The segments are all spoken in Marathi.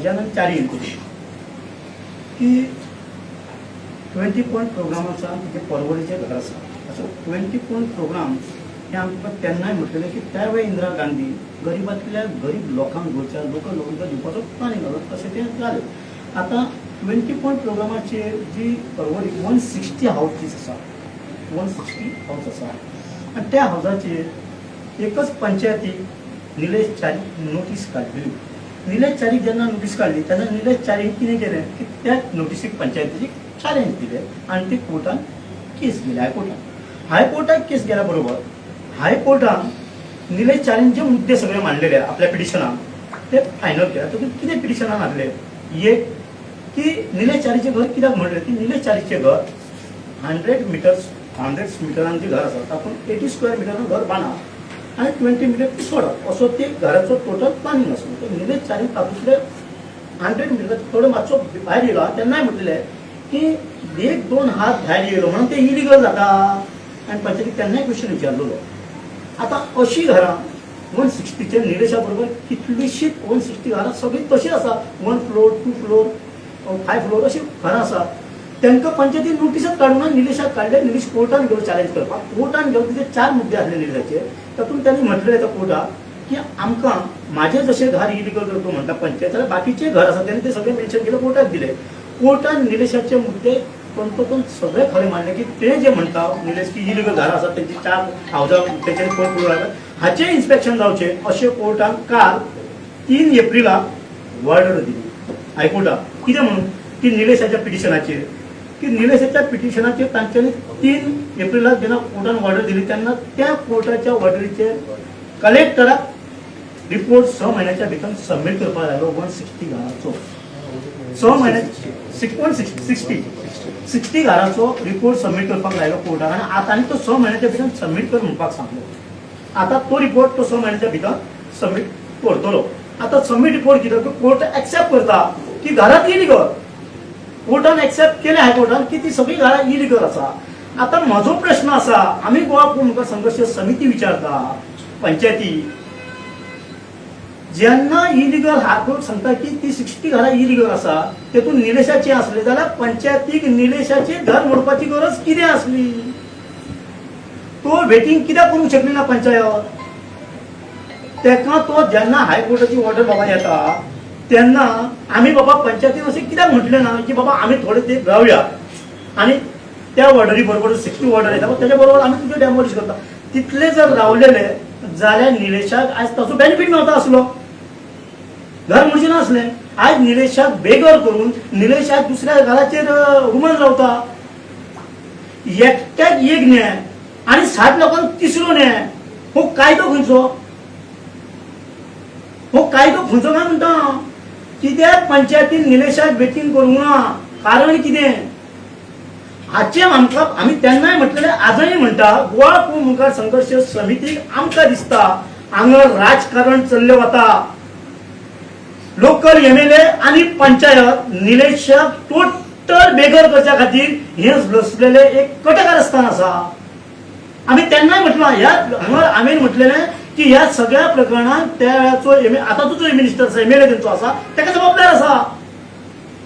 गजानन चारी की 20 पॉइंट प्रोग्रामाचा जे परवडीचे घर आसा असो 20 पॉइंट प्रोग्राम हे आमकां तेन्नाय म्हटलेले की त्या वेळी इंदिरा गांधी गरिबांतल्या गरीब लोकांक गोंयच्या लोकल लोकांक दिवपाचो प्लॅनिंग घालप तशें तें जालें। आतां 20 पॉइंट प्रोग्रामाचेर जी परवडी 160 हावजीस आसा 160 हावज आसा आनी त्या हावजाचेर एकच पंचायतीक निलेश चारीक नोटीस काडली। निलेश चारीक जेन्ना नोटीस काडली तेन्ना निलेश चारीक कितें केलें की त्या नोटीसीक पंचायतीक चॅलेंज दिलें आनी ती कोर्टान केस गेली हायकोर्टाक केस गेल्या बरोबर हायकोर्टान निलेश चारीन जे मुद्दे सगळे मांडलेले आपल्या पिटिशनाक ते फायनल केले। तातूंत कितें पिटिशनान हाडलें एक की निलेश चारीचें घर कित्याक म्हणलें की निलेश चारीचें घर 100 मिटरान जे घर आसा तातूंत 80 स्क्वेअर मिटरान घर बांदा आनी 20 मिटर ती सोडप असो ते घराचो टोटल प्लॅनिंग आसलो। तर निलेश चारीन तातूंतले 100 मिटर थोडो मातसो भायर येयलो तेन्नाय म्हटलेलें की 1-2 हात भायर येयलो म्हणून ते इलिगल जाता आनी पंचायतीक तेन्नाय क्वेश्चन विचारलेलो। आतां अशीं घरां 160चे निलेशा बरोबर कितलीशींच 160 घरां सगळीं तशीं आसा 1 फ्लोर 2 फ्लोर 5 फ्लोर अशीं घरां आसा तांकां पंचायतीन नोटीसच काडूना निलेशाक काडले। निलेश कोर्टान गेलो चॅलेंज करपाक कोर्टान गेलो तिचे 4 मुद्दे आसले निलेशाचे तातूंत तांणी म्हटलें त्या कोर्टाक की आमकां म्हाजें जशें घर इलिगल करता म्हणटा पंचायत जाल्यार बाकीचे घर आसा तेणे ते सगळे मेन्शन केले कोर्टाक दिले। कोर्टान निलेशाचे मुद्दे तंतोतंत सगळे खरे मांडले की ते जे म्हणटा निलेश की इलिगल घरां आसा तेंची 4 हावजां तेचे कोण करून हाचें इन्स्पेक्शन जावचें अशें कोर्टान काल 3 एप्रिलाक ऑर्डर दिली हायकोर्टाक। कितें म्हणून की निलेशाच्या पिटिशनाचेर की निलेशाच्या पिटिशनाचेर तांच्यांनी 3 एप्रिलाक जेन्ना कोर्टान ऑर्डर दिली तेन्ना त्या कोर्टाच्या ऑर्डरीचेर कलेक्टराक रिपोर्ट 6 म्हयन्याच्या भितर सबमीट करपाक लायलो 160 घरांचो 6 म्हयने 60 घरांचो रिपोर्ट सबमीट करपाक लायलो कोर्टान आनी आतांनी तो 6 म्हयन्याच्या भितर सबमीट कर म्हणपाक सांगलो। आतां तो रिपोर्ट तो 6 म्हयन्याच्या भितर सबमीट करतलो। आतां सबमीट रिपोर्ट कितें कोर्ट एक्सेप्ट करता की घरां इलिगल कोर्टान एक्सेप्ट केले हायकोर्टान की ती सगळीं घरां इलिगल आसा। आतां म्हजो प्रश्न आसा आमी गोवा मुखार संघर्श समिती विचारता पंचायती जेन्ना इलिगल हायकोर्ट सांगता की ती 60 घरां इलिगल आसा तेतून निलेशाची आसली जाल्यार पंचायतीक निलेशाची घर मोडपाची गरज कितें आसली? तो वेटिंग कित्याक करूंक शकली ना पंचायत? तेका तो जेन्ना हायकोर्टाची ऑर्डर बाबा येता तेन्ना आमी बाबा पंचायतीन अशें कित्याक म्हटलें ना की बाबा आमी थोडे ते रावया आनी त्या ऑर्डरी बरोबर 60 ऑर्डर येता तेच्या बरोबर आमी तुजें डॅमोलिश करता तितले जर रावलेले जाल्यार निलेशाक आयज ताचो बेनिफीट मेळटा आसलो घर मोडचें नासलें। आयज निलेशाक बेगर करून निलेश आयज दुसऱ्या घराचेर रुमान रावता एकट्याक एक न्याय आनी 60 लोकांक तिसरो न्याय। हो कायदो खंयचो काय म्हणटा कित्याक पंचायतीन निलेशाक बेटींग करूंक ना कारण कितें हाचें आमकां आमी तेन्नाय म्हटलेलें आजय म्हणटा गोवा मुखार संघर्ष समितीक आमकां दिसता हांगा राजकारण चल्लें वता। लोकल MLA आनी पंचायत निलेशाक टोटल बेगर करच्या खातीर हे लसलेले एक कटकारस्थान आसा। आमी तेन्नाय म्हटलां हांगा आमी म्हटलेलें की ह्या सगळ्या प्रकरणात त्या वेळाचो आतांचो जो मिनिस्टर आसा MLA तेंचो आसा तेका जबाबदार आसा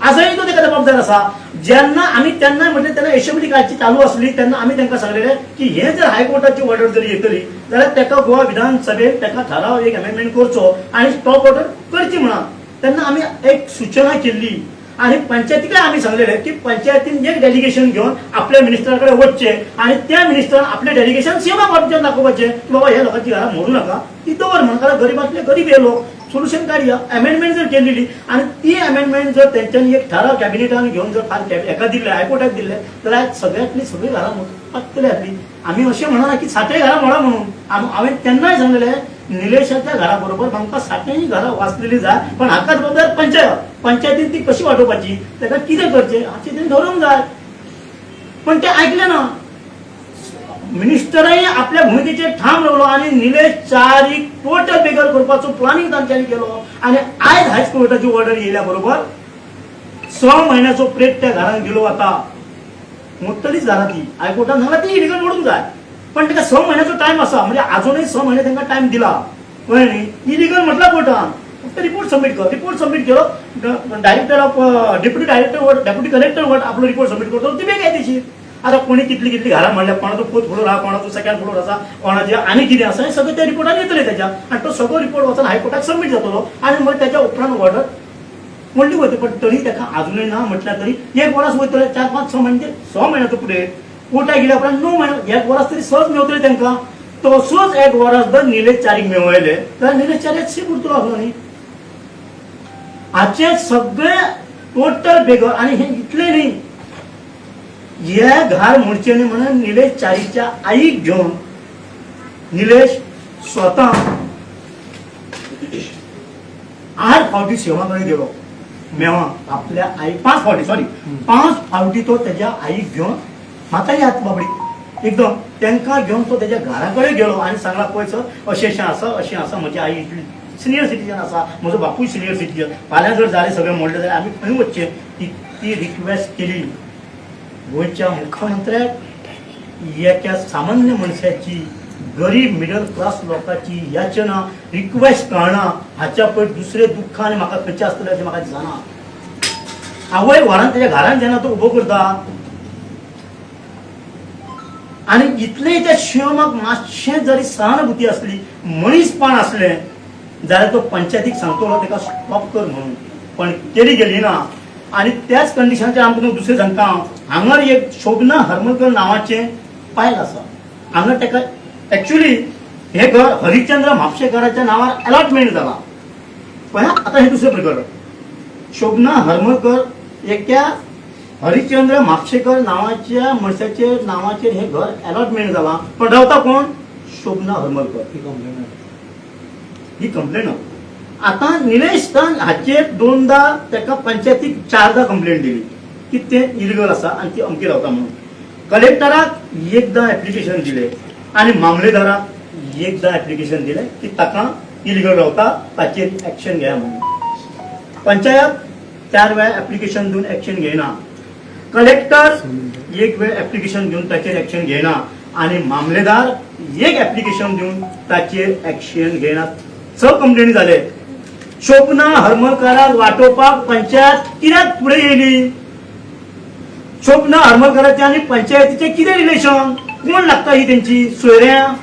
आजय तो तेका जबाबदार आसा। जेन्ना आमी तेन्ना म्हटलें तेन्ना एसेंब्ली कालची चालू आसली तेन्ना आमी तांकां सांगलेलें की हे जर हायकोर्टाची ऑर्डर जर येतली जाल्यार तेका गोवा विधानसभेत तेका थाराव एक अमेंडमेंट करचो आनी स्टॉप ऑर्डर करची म्हणून तेन्ना आमी एक सूचना केल्ली आनी पंचायतीकाय आमी सांगलेलें की पंचायतीन एक डेलिगेशन घेवन आपल्या मिनिस्टरा कडेन वचचें आनी त्या मिनिस्टरान आपलें डेलिगेशन सीएमाक वापरून दाखोवपाचें की बाबा ह्या लोकांची घरां मोडू नाका ती दवर म्हणून कारण गरीबांतले गरीब हे लोक सोल्युशन काडया। अमेंडमेंट जर केलेली आनी ती अमेंडमेंट जर तेंच्यांनी एक थाराव कॅबिनेटान घेवन जर एका दिल्ले हायकोर्टाक दिल्ले जाल्यार सगळ्यांतली सगळीं घरां मोडपाक आसली। आमी अशें म्हणना की 60 घरां मोडा म्हणून हांवें तेन्नाय सांगलेलें निलेशाच्या घरा बरोबर आमकां 60 घरां वाचलेली जाय पण हाका जबाबदार पंचायतीन ती कशी वाटोवपाची तेका कितें करचें हाचें तें धरूंक जाय पण ते आयकलें ना। मिनिस्टरय आपल्या भूमिकेचेर ठाम रावलो आनी निलेश चारीक टोटल बेगर करपाचो प्लॅनिंग तांच्यांनी केलो आनी आयज हायकोर्टाची ऑर्डर येयल्या बरोबर 6 म्हयन्याचो प्रेट त्या घरांक दिलो वता मोडटलीच घरां ती हायकोर्टान सांगला ती इलिगल मोडूंक जाय पण ताका 6 म्हयन्याचो टायम आसा म्हणजे अजूनय 6 म्हयने तांकां टायम दिला कळ्ळें न्ही। इलिगल म्हटल्यार कोर्टान फक्त रिपोर्ट सबमिट कर. रिपोर्ट सबमिट केलो, director of deputy director deputy collector वर आपलं रिपोर्ट सबमिट करतो, ती बेकायदेशीर. आता कोणी कितली कितली घरां म्हणल्या, कोणाचो फोर्थ फ्लोर आहा, कोणाचो सेकंड फ्लोर आसा, कोणाचे आनी कितें आसा, हें सगळें त्या रिपोर्टान येतले त्याच्या, आणि तो सगळो रिपोर्ट वचून हायकोर्टाक सबमिट जातलो, आणि मग त्याच्या उपरांत ऑर्डर म्हणली वयता. पण तरी ताका अजूनय ना म्हटल्यार तरी 1 वरास वयतले, 4-5-6 म्हणजे 6 म्हयन्याचो फुडें कोर्टाक गेल्या उपरांत 9 म्हयने 1 वरास तरी सहज मेवतले तांकां. तसोच 1 वरास जर निलेश चारीक मेवयले जाल्यार निलेश चार्याक शीप उरतलो असलो न्ही. हाचे सगळे टोटल बेगर. आणि हे इतले न्ही, हे घार मोडचे न्ही म्हणून निलेश चारीच्या आईक घेवन निलेश स्वता 8 फावटी सेवाकडे गेलो मेवा. आपल्या आई 5 फावटी तो त्याच्या आईक घेवन म्हातारी हात बाबडी एकदम तांकां घेवन तो त्याच्या घराकडे गेलो आणि सांगला पळय सर अशें अशें आसा म्हजी आई इतली सिनियर सिटीजन आसा, म्हजो बापूय सिनियर सिटीजन, फाल्यां जर जालें सगळें मोडलें जाल्यार आमी खंय वचचें. ती रिक्वेस्ट केली गोंयच्या मुख्यमंत्र्याक. एका सामान्य मनशाची, गरीब मिडल क्लास लोकांची याचना, रिक्वेस्ट कळना, हाच्या पळय दुसरे दुःख आनी म्हाका खंयचे आसतले अशें म्हाका दिसना. आवय व्हरान त्याच्या घरान जेन्ना तो उबो करता आणि इतले त्या शिवमाक मातशें जरी सहानुभूती असली, मनीसपण असलें जाल्यार तो पंचायतीक सांगतलो ताका स्टॉप कर म्हणून. पण केली गेली ना. आणि त्याच कंडिशनाचेर आमकां दुसरें सांगता, हांगर एक शोभना हरमलकर नांवाचें पायल आसा. हांगा ताका एक्चुअली हे घर हरिश्चंद्र म्हापशेकाराच्या नांवार अलॉटमेंट जाला. पण आता हे दुसरें प्रकरण. शोभना हरमलकर एका हरिश्चंद्र म्हापशेकर नावाच्या मनशाचे नावाचेर हे घर अलॉटमेंट जाला. पण रावता कोण? शोभना हरमलकर. ही कंप्लेंट. आता निलेश हाचेर 2दा ताका पंचायतीक 4दा कंप्लेंट दिली की ते इलिगल आसा आणि ती अमकी रावता म्हणून. कलेक्टराक 1दा एप्लिकेशन दिले आणि मामलेदाराक 1दा एप्लिकेशन दिले की ताका इलिगल रावता, ताचेर एक्शन घेया म्हणून. पंचायत 4 वेळा एप्लिकेशन दिवन एक्शन घेयना. कलेक्टर 1 वेळ एप्लिकेशन दिवन ताचेर एक्शन घेयना आणि मामलेदार 1 एप्लिकेशन दिवन ताचेर एक्शन घेयना. 6 कंप्लेंटी जाले. शोभना हरमलकराक वाटोवपाक पंचायत कित्याक फुडें येयली? शोभना हरमलकराचे आनी पंचायतीचे कितें रिलेशन? कोण लागता ही तेंची सोयऱ्यां?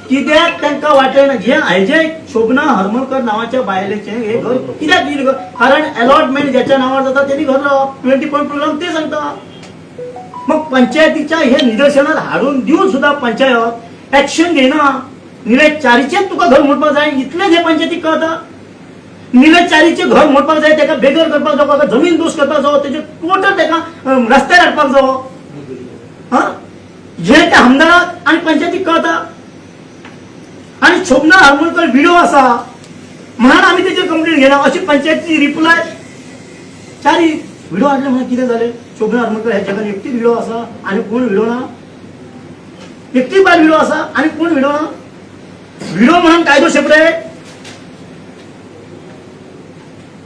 कित्याक तांकां वाटना जे हाजे शोभना हरमलकर नावाच्या बायलेचे हे घर कित्याक दिले? कारण अलॉटमेंट ज्याच्या नावार जाता त्यांनी घर रावप. 20 पॉईंट प्रोग्राम ते सांगता. मग पंचायतीच्या हे निदर्शनात हाडून दिवन सुद्धा पंचायत एक्शन घेना. निलेश चारीचेच तुका घर मोडपाक जाय इतलेच हे पंचायतीक कळटा. निलेश चारीचे घर मोडपाक जाय, ताका बेगर करपाक जावो, ताका जमीन दोश करपाक जावो, तेजे टोटल ताका रस्त्यार हाडपाक जावो, हे त्या आमदाराक आनी पंचायतीक कळटा. आणि शोभना हरमलकर व्हिडिओ आसा म्हणून आम्ही तेचेर कंप्लेंट घेना अशी पंचायतीची रिप्लाय. चारी व्हिडिओ हाडले म्हणून कितें जालें? शोभना हरमलकर ह्या जगात एकटीच व्हिडिओ आसा आणि कोण व्हिडिओ ना? एकटी बायल व्हिडिओ आसा आणि कोण व्हिडिओ ना? व्हिडिओ म्हणून कायदो सेपरेट,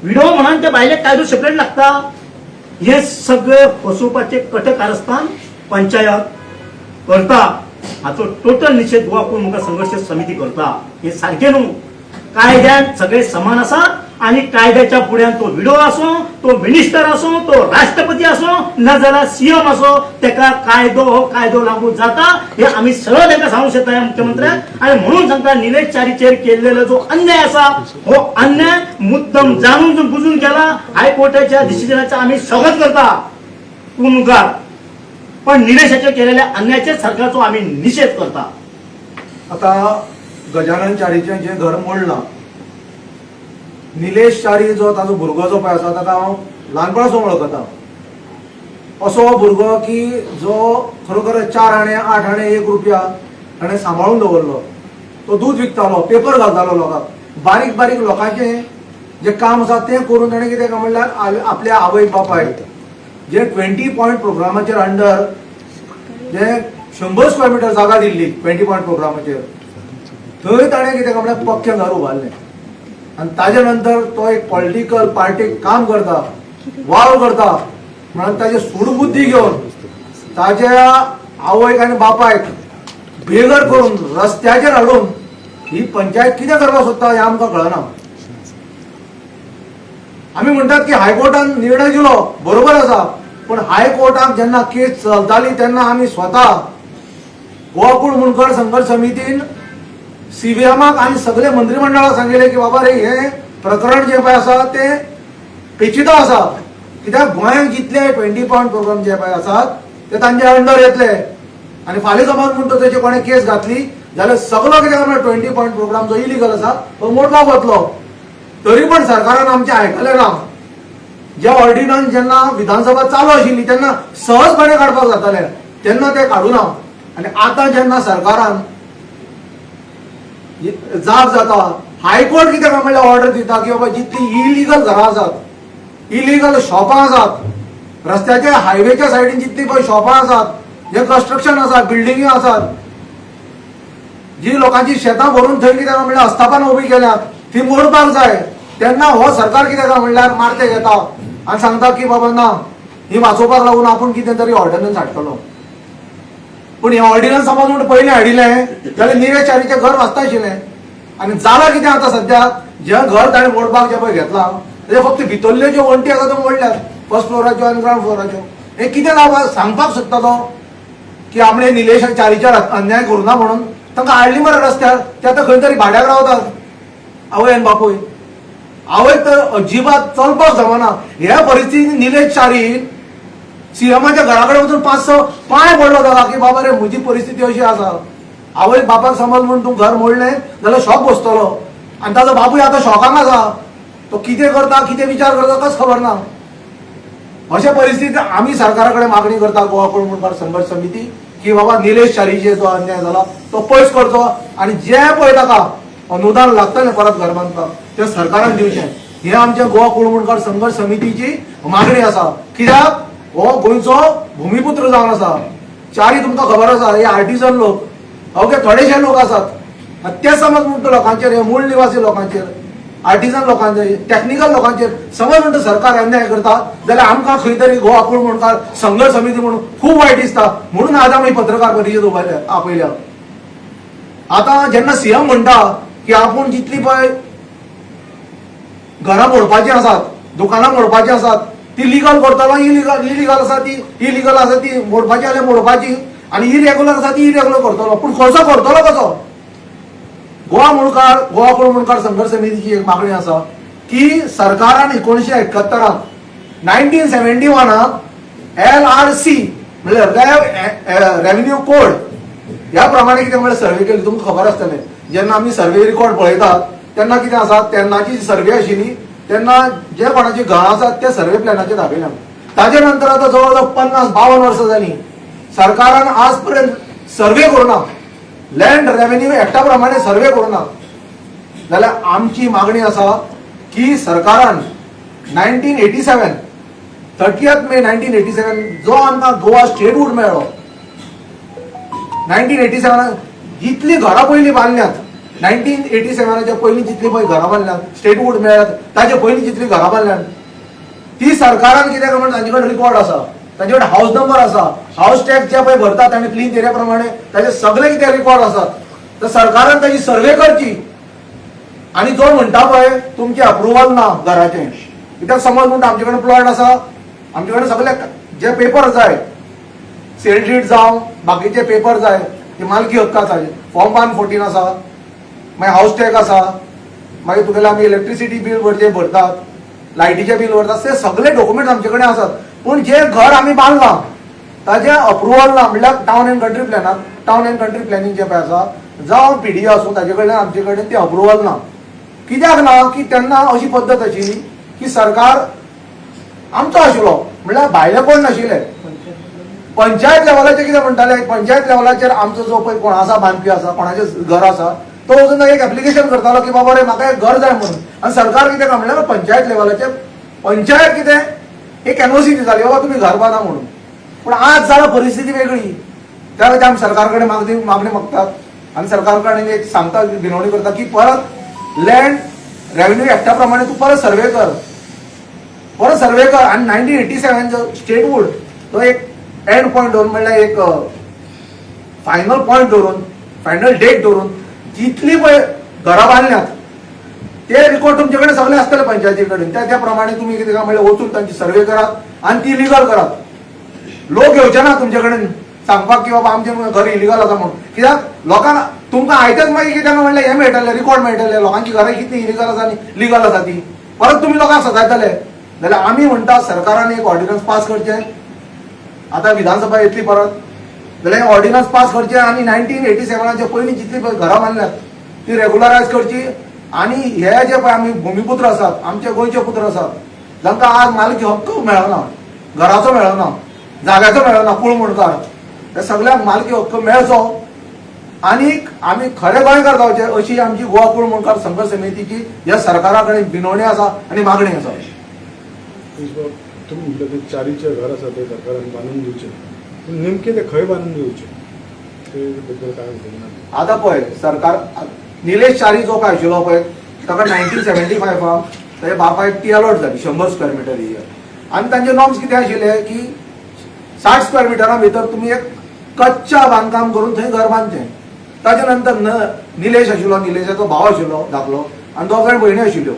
व्हिडिओ म्हणून त्या बायलेक कायदो सेपरेट लागता. हे सगळे फसोवपाचे कट कारस्थान पंचायत करता. हाचो टोटल निषेध गोवा पूर्ण मुखार संघर्ष समिती करता. हे सारखे न्हू. कायद्यान सगळे समान आसात आणि कायद्याच्या फुड्यान तो व्हिडिओ असो, तो मिनिस्टर असो, तो राष्ट्रपती असो, ना जाल्यार सीएम असो, ताका कायदो हो कायदो लागू जाता. हे आम्ही सरळ तांकां सांगू शकता मुख्यमंत्र्याक. आणि म्हणून सांगता निलेश चारीचेर केलेलो जो अन्याय असा हो अन्याय मुद्दम जाणून बुजून केला. हायकोर्टाच्या डिसिजनाचा आम्ही स्वागत करता मुखार. पण निलेशाचे केलेल्या अन्यायाचे सरकारचो आम्ही निषेध करता. आता गजानन चारीचे जे घर मोडला, निलेश चारी जो ताजो भुरगो जो पळय आसा ताका हांव ल्हानपणासून वळखता. असो भुरगो की जो खरोखर 4 आणे 8 आणे 1 रुपया ताणें सांबाळून दवरलो. तो दूध विकतालो, पेपर घालतालो लोकांक. बारीक बारीक लोकांचे जे काम आसा तें करून ताणें कितें काय म्हणल्यार आपल्या आवय बापायक जे 20 पॉईंट प्रोग्रामाचेर अंडर जे 100 स्क्वेअर मिटर जागा दिल्ली 20 पॉईंट प्रोग्रामाचेर, थंय ताणें कितें काय म्हणल्यार पक्कें घर उबारलें. आणि ताजे नंतर तो एक पॉलिटिकल पार्टीक काम करता, वाव करता म्हणून ताजे सूडबुद्धी घेवन ताज्या आवयक आनी बापायक बेगर करून रस्त्याचेर हाडून ही पंचायत कितें करपाक सोदता हें आमकां कळना. आमी म्हणटात की हायकोर्टान निर्णय दिलो बरोबर आसा, पण हायकोर्टाक जेन्ना केस चलताली तेन्ना आमी स्वता गोवा कुळमुणकर संघर्ष समितीन CVMाक आनी सगळे मंत्रिमंडळाक सांगिल्ले की बाबा रे हे प्रकरण जे पळय आसा ते पेचितो आसा, कित्याक गोंयांत जितले 20 पॉयंट प्रोग्राम जे पळय आसात ते तांचे अंडर येतले आनी फाल्यां समज म्हणटा तेचे कोणें केस घातली जाल्यार सगळो कितें 20 पॉयंट प्रोग्राम जो इलिगल आसा तो मोडपाक वतलो. तरी पण सरकारान आमचें आयकलें ना. जे ऑर्डिनन्स जेन्ना विधानसभा चालू आशिल्ली तेन्ना सहजपणे काडपाक जाताले, तेन्ना ते काडूना. आनी आतां जेन्ना सरकारान जाप जाता, हायकोर्ट कितें काय म्हणल्यार ऑर्डर दिता की बाबा जितली इलिगल घरां आसात, इलिगल शॉपां आसात, रस्त्याच्या हायवेच्या सायडीन जितली पळय शॉपां आसात, जे कन्स्ट्रक्शन आसा, बिल्डिंगी आसात, जी लोकांची शेतां भरून थंय कितें काय म्हणल्यार अस्थापनां उबी केल्यात ती मोडपाक जाय. तेन्ना हो सरकार कितें काय म्हणल्यार मारते घेता आनी सांगता की बाबा ना ही वाचोवपाक लागून आपूण कितें तरी ऑर्डिनन्स हाडटलो. पूण हे ऑर्डिनन्स समज म्हणून पयलीं हाडिल्लें जाल्यार निरे चारीचें घर वाचता आशिल्लें. आनी जालां कितें आतां सद्याक जें घर ताणें मोडपाक जें पळय घेतलां तेजे फक्त भितरल्यो ज्यो वण्टी आसा त्यो मोडल्यात, फर्स्ट फ्लोराच्यो आनी ग्रावंड फ्लोराच्यो. हे कितें जावपाक सांगपाक सोदता तो की आपणे निलेश चारीच्यार अन्याय करूना म्हणून तांकां हाडली मरे रस्त्यार, ते आतां खंय तरी भाड्याक रावतात आवय आनी बापूय. आवय तर अजिबात चलपाक जमना. ह्या परिस्थितीन निलेश चारीन CMच्या घरा कडेन वचून 5-6 पांय पडलो ताका की बाबा रे म्हजी परिस्थिती अशी आसा. आवय बापाक समज म्हणून तूं घर मोडलें जाल्यार शॉक बसतलो आनी ताजो बापूय आतां शॉकान आसा. तो कितें करता, कितें विचार करता कस खबर ना. अशा परिस्थितीत आमी सरकारा कडेन मागणी करता गोवा कुळमुणकार संघर्ष समिती की बाबा निलेश चारीचेर जो अन्याय जाला तो पयस करचो आनी जे पळय ताका अनुदान लागतलें परत घर बांदपाक तें सरकारान दिवचें. हे आमच्या गोवा कुळमुणकार संघर्ष समितीची मागणी आसा. कित्याक हो गोंयचो भुमिपुत्र जावन आसा. चारी तुमकां खबर आसा हे आर्टिजन लोक, अवघे थोडेशे लोक आसात. ते समज म्हणटा लोकांचेर, हे मूळ निवासी लोकांचेर, आर्टिजन लोकांचेर, टेक्निकल लोकांचेर समज म्हणटा सरकार अन्याय करता जाल्यार आमकां खंय तरी गोवा कुळमुणकार संघर्ष समिती म्हणून खूब वायट दिसता. म्हणून आज आमी पत्रकार परिशद आपयल्या. आतां जेन्ना CM म्हणटा की आपूण जितली पळय घरां मोडपाची आसात, दुकानां मोडपाची आसात ती लिगल करतलो, इलिगल आसा ती इलिगल आसा ती मोडपाची जाल्यार मोडपाची आनी इरेग्युलर आसा ती इरेग्युलर करतलो. पूण खर्च करतलो कसो? गोवा कुळमुणकार संघर्ष समितीची एक मागणी आसा की सरकारान 1971 1971 LRC म्हणल्यार रेव्हेन्यू कोड ह्या प्रमाणे कितें म्हणल्यार सर्वे केली. तुमकां खबर आसतलें जेन्ना आमी सर्वे रिकॉर्ड पळयतात तेन्ना कितें आसा, तेन्नाची सर्वे आशिल्ली तेन्ना जे कोणाची घरां आसात ते सर्वे प्लॅनाचेर दाखयल्या. ताजे नंतर आतां जवळ जवळ 50-52 वर्सां जालीं सरकारान आज पर्यंत सर्वे करूना, लँड रेव्हेन्यू एक्टा प्रमाणे सर्वे करूना. जाल्यार आमची मागणी आसा की सरकारान 1987 30 मे 1987 जो आमकां गोवा स्टेटहूड मेळ्ळो 1987 जितली घरां पयलीं बांदल्यात 1987च्या पयलीं जितली पळय घरां बांदल्यात स्टेटहूड मेळ्ळ्यात ताचे पयलीं जितली घरां बांदल्यात ती सरकारान कितें काय म्हणटा तांचे कडेन रिकॉर्ड आसा, तांचे कडेन हाऊस नंबर आसा, हाऊस टॅक्स जे पळय भरतात आनी प्लीज एरिया प्रमाणे ताचे सगळे कितें रिकॉर्ड आसात. तर सरकारान ताची सर्वे करची आनी जो म्हणटा पळय तुमचे अप्रुवल ना घराचें, कित्याक समज म्हणटा आमचे कडेन प्लॉट आसा, आमचे कडेन सगळे जे पेपर जाय सेल डीड जावं बाकीचे पेपर जाय ते मालकी हक्काचे फॉर्म 114 आसा, मागीर हाऊस टॅक्स आसा, मागीर तुगेले आमी इलेक्ट्रिसिटी बील जे भरतात, लायटीचे बील भरतात, ते सगळे डॉक्युमेंट्स आमचे कडेन आसात. पूण जे घर आमी बांदलां ताजे अप्रुवल ना. म्हणल्यार टावन एंड कंट्री प्लॅनाक टावन एंड कंट्री प्लॅनिंग जे पळय आसा जावं PD आसूं ताजे कडल्यान आमचे कडेन ते अप्रुवल ना. कित्याक ना की तेन्ना अशी पद्दत आशिल्ली की सरकार आमचो आशिल्लो, म्हणल्यार भायले कोण नाशिल्ले. पंचायत लेवलाचेर कितें म्हणटाले, पंचायत लेवलाचेर आमचो जो पळय कोण आसा बांदपी आसा, कोणाचें घर आसा तो वचून एक एप्लिकेशन करतालो की बाबा रे म्हाका एक घर जाय म्हणून. आनी सरकार कितें काय म्हणल्यार पंचायत लेवलाचेर पंचायत कितें एक NOC दिताली बाबा तुमी घर बांदा म्हणून. पूण आज जाल्यार परिस्थिती वेगळी. त्या खातीर आमी सरकार कडेन मागणी मागतात आनी सरकार कडेन एक सांगता विनवणी करता की परत लँड रेव्हेन्यू एक्टा प्रमाणे तूं परत सर्वे कर आनी 1987 जो स्टेटहूड तो एक एंड पॉयंट धरून म्हणल्यार एक फायनल पॉयंट धरून फायनल डेट धरून जितली पळय घरां बांदल्यात ते रिकॉर्ड तुमचे कडेन सगळे आसतले पंचायती कडेन त्या प्रमाणे तुम्ही कितें काय म्हणल्यार वचून तांची सर्वे करात आनी ती लिगल करात लोक येवचे ना तुमचे कडेन सांगपाक की बाबा आमचें घर इलिगल आसा म्हणून कित्याक लोकांक तुमकां आयतेच मागीर कितें म्हणल्यार हें मेळटलें रिकॉर्ड मेळटले लोकांची घरां कितली इलिगल आसा आनी लिगल आसा ती परत तुमी लोकांक सजायतले जाल्यार आमी म्हणटा सरकारान एक ऑर्डिनन्स पास करचें आतां विधानसभा येतली परत जाल्यार ऑर्डिनन्स पास करचे आनी 1987च्या पयलीं जितली पळय घरां बांदल्यात ती रेग्युलरायज करची आनी हे जे पळय आमी भुमिपुत्र आसात आमचे गोंयचे पुत्र आसात जांकां आज मालकी हक्क मेळना घराचो मेळना जाग्याचो मेळना कूळ मुणकार त्या सगळ्यांक मालकी हक्क मेळचो आनीक आमी खरे गोंयकार जावचे अशी आमची गोवा कूळ मुणकार संघर्ष समितीची ह्या सरकारा कडेन विनवणी आसा आनी मागणी आसा. तुम्ही म्हटलं ते चारीचे घर आसा ते सरकारान बांदून दिवचे नेमके ते खंय बांदून दिवचे ते बद्दल काय म्हणतात आता पळय सरकार निलेश चारी जो काय आशिल्लो पळय ताका 1975 ताच्या बापायक ती अलॉट जाली 100 स्क्वेअर मिटर एरिया आनी तांचे नॉर्म्स कितें आशिल्ले की 60 स्क्वेअर मिटरा भितर तुमी एक कच्चा बांदकाम करून थंय घर बांदचें ताचे नंतर निलेश आशिल्लो निलेशाचो भाव आशिल्लो धाकलो आनी दोगांय भयणी आशिल्ल्यो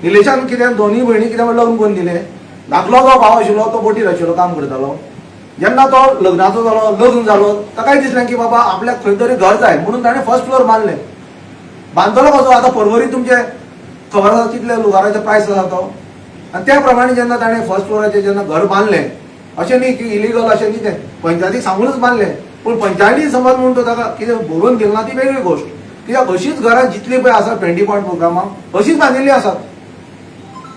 निलेशान कितें दोनूय भयणी कितें लग्न करून दिलें धाकलो जो भाव आशिल्लो तो बोटीर आशिल्लो काम करतालो जेन्ना तो लग्नाचो जालो लग्न जालो ताकाय दिसलें की बाबा आपल्याक खंय तरी घर जाय म्हणून ताणें फर्स्ट फ्लोर बांदलें बांदतलो कसो आतां परवरी तुमचे खबर आसा कितले लुगाराचे प्रायस आसा तो आनी त्या प्रमाणे जेन्ना ताणें फर्स्ट फ्लोराचेर जेन्ना घर बांदलें अशें न्ही की इलिगल अशें न्ही तें पंचायतीक सांगूनच बांदलें पूण पंचायती समज म्हणून तो ताका कितें भरून दिल ना ती वेगळी गोश्ट कित्याक अशीच घरां जितली पळय आसा 20 पॉयंट प्रोग्रामाक अशीच बांदिल्ली आसात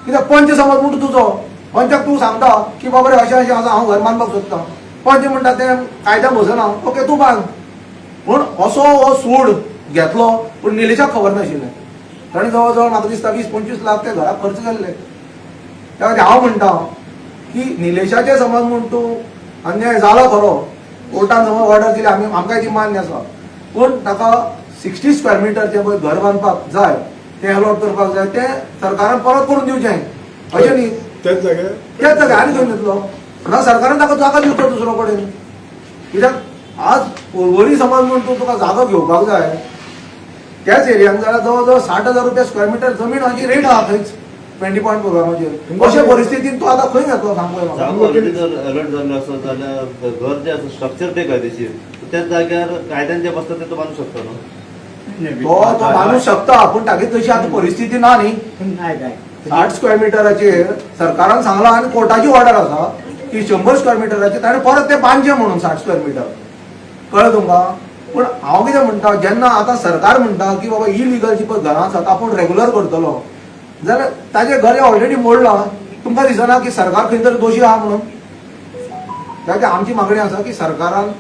कित्याक पंच समज म्हणटा तुजो पंचाक तूं सांगता की बाबा रे अशें अशें आसा हांव घर बांदपाक सोदतां पंच म्हणटा तें कायद्याक बसना ओके तूं बांद पूण असो हो सूड घेतलो पूण निलेशाक खबर नाशिल्लें ताणें जवळ जवळ म्हाका दिसता 20-25 लाख त्या घराक खर्च केल्ले त्या खातीर हांव म्हणटा की निलेशाचे समज म्हूण तूं अन्याय जालो खरो कोर्टान समज ऑर्डर दिली आमकांय ती मान्य आसा पूण ताका 60 स्क्वेअर मिटरचें पळय घर बांदपाक जाय तें अलॉट करपाक जाय तें सरकारान परत करून दिवचें अशें न्ही त्याच जाग्यार आनी खंय घेतलो ना सरकारान ताका जागो दिवचो दुसरो कडेन कित्याक आज परवरी समज म्हूण तूं तुका जागो घेवपाक जाय त्याच एरियान जाल्यार जवळ जवळ 60,000 रुपया स्क्वेअर मिटर जमीन हाची रेट आहा थंयच 20 पॉयंट प्रोग्रामाचेर अशे परिस्थितीन तूं आतां खंय घेतलो सांग पळय म्हाका जागो ऑलरेडी जर अलर्ट जाल्लो आसत जाल्यार घर जे आसा स्ट्रक्चर बेकायदेशीर त्याच जाग्यार कायद्यान जे बसता ते तो बांदूं शकता न्हू तो मानूस शकता पूण तागे तशी आतां परिस्थिती ना न्ही 60 स्क्वेअर मिटराचेर सरकारान सांगलां आनी कोर्टाची ऑर्डर आसा की 100 स्क्वेअर मिटराचेर ताणें परत तें बांदचें म्हणून 60 स्क्वेअर मिटर कळ्ळें तुमकां पूण हांव कितें म्हणटा जेन्ना आतां सरकार म्हणटा की बाबा इलिगल जी पळय घरां आसात आपूण रेग्युलर करतलो जाल्यार ताजें घर ऑलरेडी मोडलां तुमकां दिसना की सरकार खंय तरी दोशी आहा म्हणून त्या खातीर आमची मागणी आसा की सरकारान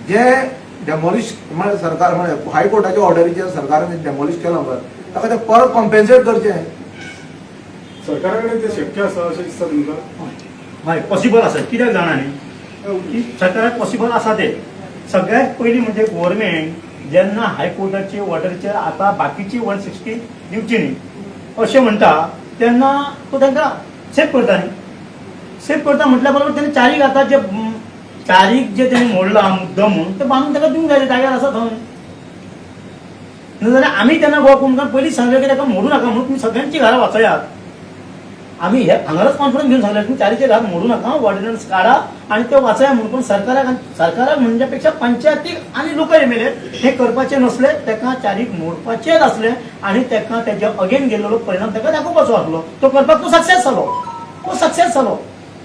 जें डेमोलिश म्हळ्यार सरकार म्हळ्यार हायकोर्टाच्या ऑर्डरीचेर सरकारान डेमोलिश केलां पळय ताका तें परत कॉम्पेन्सेट करचें सरकारा कडेन ते शक्य आसा अशें दिसता तुमकां हय पॉसिबल आसा कित्याक जाणा न्ही सरकाराक पॉसिबल आसा ते सगळ्यात पयलीं म्हणजे गव्हर्मेंट जेन्ना हायकोर्टाचे ऑर्डरीचेर आतां बाकीची 160 दिवची न्ही अशें म्हणटा तेन्ना तो तांकां सेफ करता न्ही सेफ करता म्हटल्या बरोबर तेणी चारीक आतां जे चारीक जे तेणी मोडला मुद्दम म्हणून ते बांदून ताका दिवंक जाय जाग्यार आसा थंय नाजाल्यार आमी तेन्ना गोवा कोमकार पयलीं सांगलें की ताका मोडू नाका म्हणून तुमी सगळ्यांची घरां वाचयात आम्ही हे हांगाच कॉन्फरन्स घेऊन सांगले तुम्ही चारीचे घर मोडू नका ऑर्डिनन्स काढा आणि ते वाचया म्हणून पण सरकाराक म्हणण्यापेक्षा पंचायतीक आणि लोक एमएलए हे करपाचे नसले ताका चारीक मोडपाचेच असले आणि ताका त्याच्या अगेन गेलेलो परिणाम ताका दाखोवपाचो आसलो तो करपाक तो सक्सेस जालो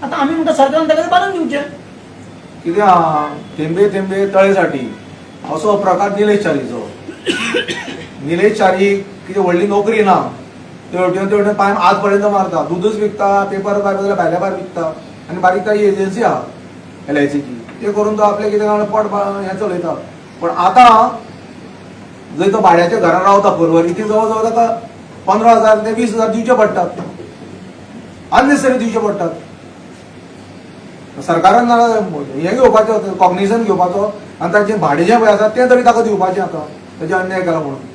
आता आम्ही म्हणटा सरकारान ताका बांदून दिवचे कित्याक थेंबे थेंबे तळेसाठी असो प्रकार निलेश चारीचो निलेश चारी कितें व्हडली नोकरी ना तेवटेन पांय आज पर्यंत मारता दूदच विकता पेपर भायर भायल्या भायर विकता आनी बारीक काही एजन्सी आहा LICची ते करून तो आपले कितें पोट हें चलयता पण आतां जंय तो भाड्याच्या घरां रावता परवरी ती जवळ जवळ ताका 15,000 ते 20,000 दिवचे पडटात अननेसेसरी दिवचे पडटात सरकारान हें घेवपाचें कॉग्निजन घेवपाचो आनी ताचें भाडें जें पळय आसा तें तरी ताका दिवपाचें आतां ताचे अन्याय केला म्हणून